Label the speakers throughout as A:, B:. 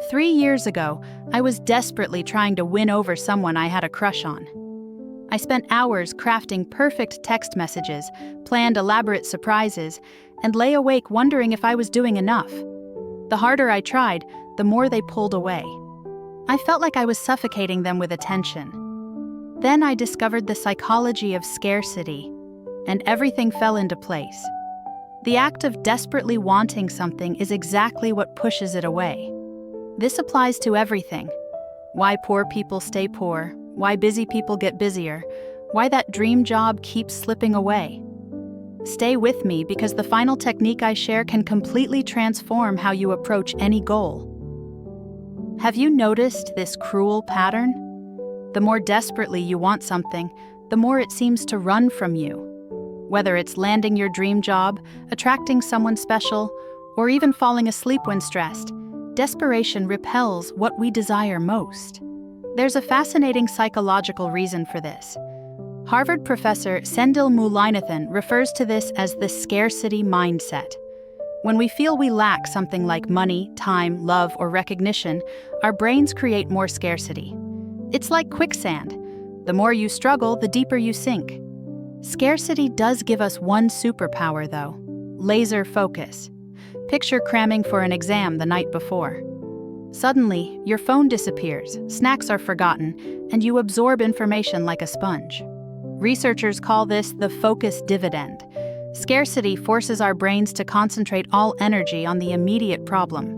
A: 3 years ago, I was desperately trying to win over someone I had a crush on. I spent hours crafting perfect text messages, planned elaborate surprises, and lay awake wondering if I was doing enough. The harder I tried, the more they pulled away. I felt like I was suffocating them with attention. Then I discovered the psychology of scarcity, and everything fell into place. The act of desperately wanting something is exactly what pushes it away. This applies to everything. Why poor people stay poor, why busy people get busier, why that dream job keeps slipping away. Stay with me because the final technique I share can completely transform how you approach any goal. Have you noticed this cruel pattern? The more desperately you want something, the more it seems to run from you. Whether it's landing your dream job, attracting someone special, or even falling asleep when stressed, desperation repels what we desire most. There's a fascinating psychological reason for this. Harvard professor Sendil Mullainathan refers to this as the scarcity mindset. When we feel we lack something like money, time, love, or recognition, our brains create more scarcity. It's like quicksand. The more you struggle, the deeper you sink. Scarcity does give us one superpower, though: laser focus. Picture cramming for an exam the night before. Suddenly, your phone disappears, snacks are forgotten, and you absorb information like a sponge. Researchers call this the focus dividend. Scarcity forces our brains to concentrate all energy on the immediate problem.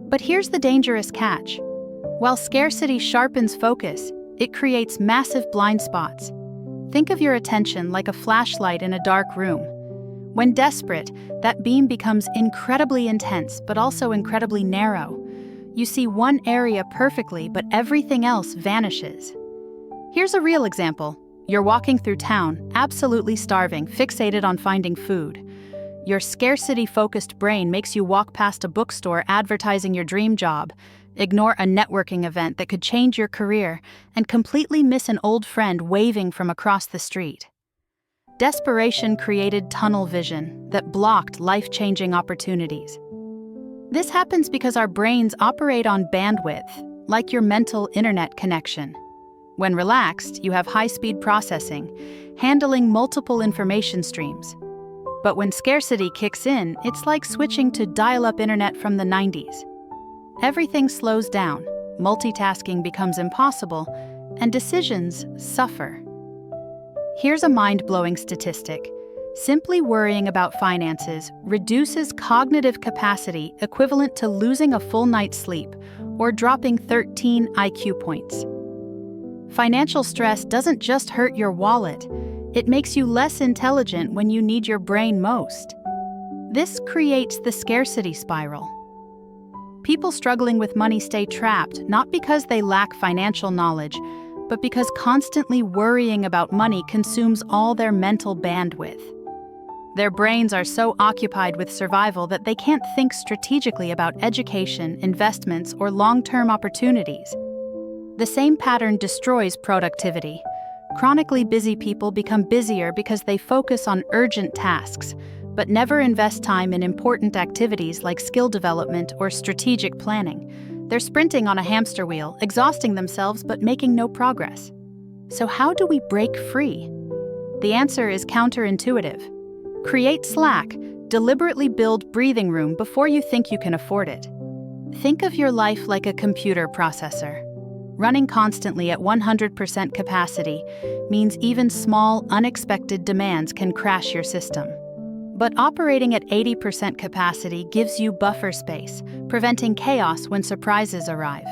A: But here's the dangerous catch. While scarcity sharpens focus, it creates massive blind spots. Think of your attention like a flashlight in a dark room. When desperate, that beam becomes incredibly intense but also incredibly narrow. You see one area perfectly, but everything else vanishes. Here's a real example. You're walking through town, absolutely starving, fixated on finding food. Your scarcity-focused brain makes you walk past a bookstore advertising your dream job, ignore a networking event that could change your career, and completely miss an old friend waving from across the street. Desperation created tunnel vision that blocked life-changing opportunities. This happens because our brains operate on bandwidth, like your mental internet connection. When relaxed, you have high-speed processing, handling multiple information streams. But when scarcity kicks in, it's like switching to dial-up internet from the 90s. Everything slows down, multitasking becomes impossible, and decisions suffer. Here's a mind-blowing statistic. Simply worrying about finances reduces cognitive capacity equivalent to losing a full night's sleep or dropping 13 IQ points. Financial stress doesn't just hurt your wallet, it makes you less intelligent when you need your brain most. This creates the scarcity spiral. People struggling with money stay trapped not because they lack financial knowledge, but because constantly worrying about money consumes all their mental bandwidth. Their brains are so occupied with survival that they can't think strategically about education, investments, or long-term opportunities. The same pattern destroys productivity. Chronically busy people become busier because they focus on urgent tasks, but never invest time in important activities like skill development or strategic planning. They're sprinting on a hamster wheel, exhausting themselves but making no progress. So how do we break free? The answer is counterintuitive. Create slack, deliberately build breathing room before you think you can afford it. Think of your life like a computer processor. Running constantly at 100% capacity means even small, unexpected demands can crash your system. But operating at 80% capacity gives you buffer space, preventing chaos when surprises arrive.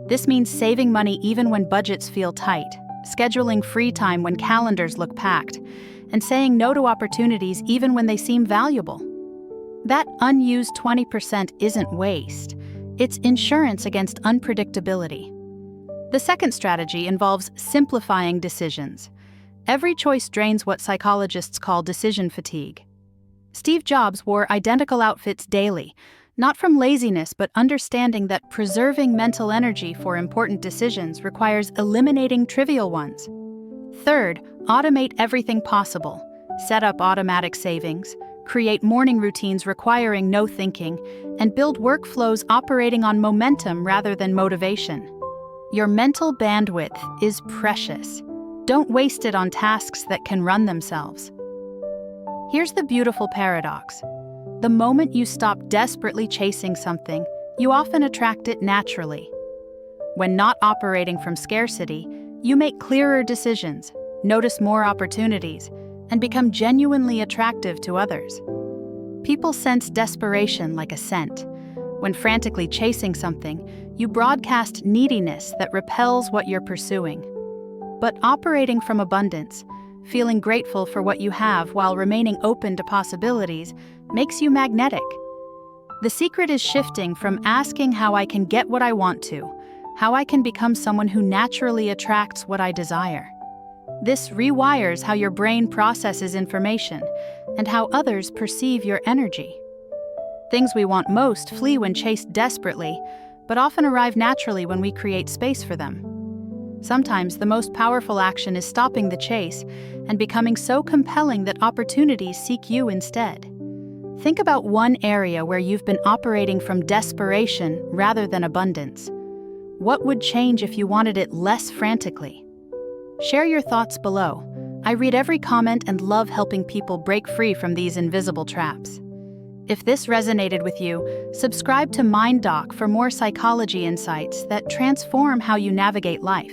A: This means saving money even when budgets feel tight, scheduling free time when calendars look packed, and saying no to opportunities even when they seem valuable. That unused 20% isn't waste, it's insurance against unpredictability. The second strategy involves simplifying decisions. Every choice drains what psychologists call decision fatigue. Steve Jobs wore identical outfits daily, not from laziness but understanding that preserving mental energy for important decisions requires eliminating trivial ones. Third, automate everything possible. Set up automatic savings, create morning routines requiring no thinking, and build workflows operating on momentum rather than motivation. Your mental bandwidth is precious. Don't waste it on tasks that can run themselves. Here's the beautiful paradox. The moment you stop desperately chasing something, you often attract it naturally. When not operating from scarcity, you make clearer decisions, notice more opportunities, and become genuinely attractive to others. People sense desperation like a scent. When frantically chasing something, you broadcast neediness that repels what you're pursuing. But operating from abundance, feeling grateful for what you have while remaining open to possibilities, makes you magnetic. The secret is shifting from asking how I can get what I want to, how I can become someone who naturally attracts what I desire. This rewires how your brain processes information and how others perceive your energy. Things we want most flee when chased desperately, but often arrive naturally when we create space for them. Sometimes the most powerful action is stopping the chase and becoming so compelling that opportunities seek you instead. Think about one area where you've been operating from desperation rather than abundance. What would change if you wanted it less frantically? Share your thoughts below. I read every comment and love helping people break free from these invisible traps. If this resonated with you, subscribe to MindDoc for more psychology insights that transform how you navigate life.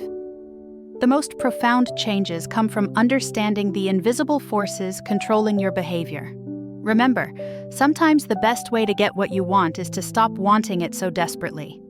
A: The most profound changes come from understanding the invisible forces controlling your behavior. Remember, sometimes the best way to get what you want is to stop wanting it so desperately.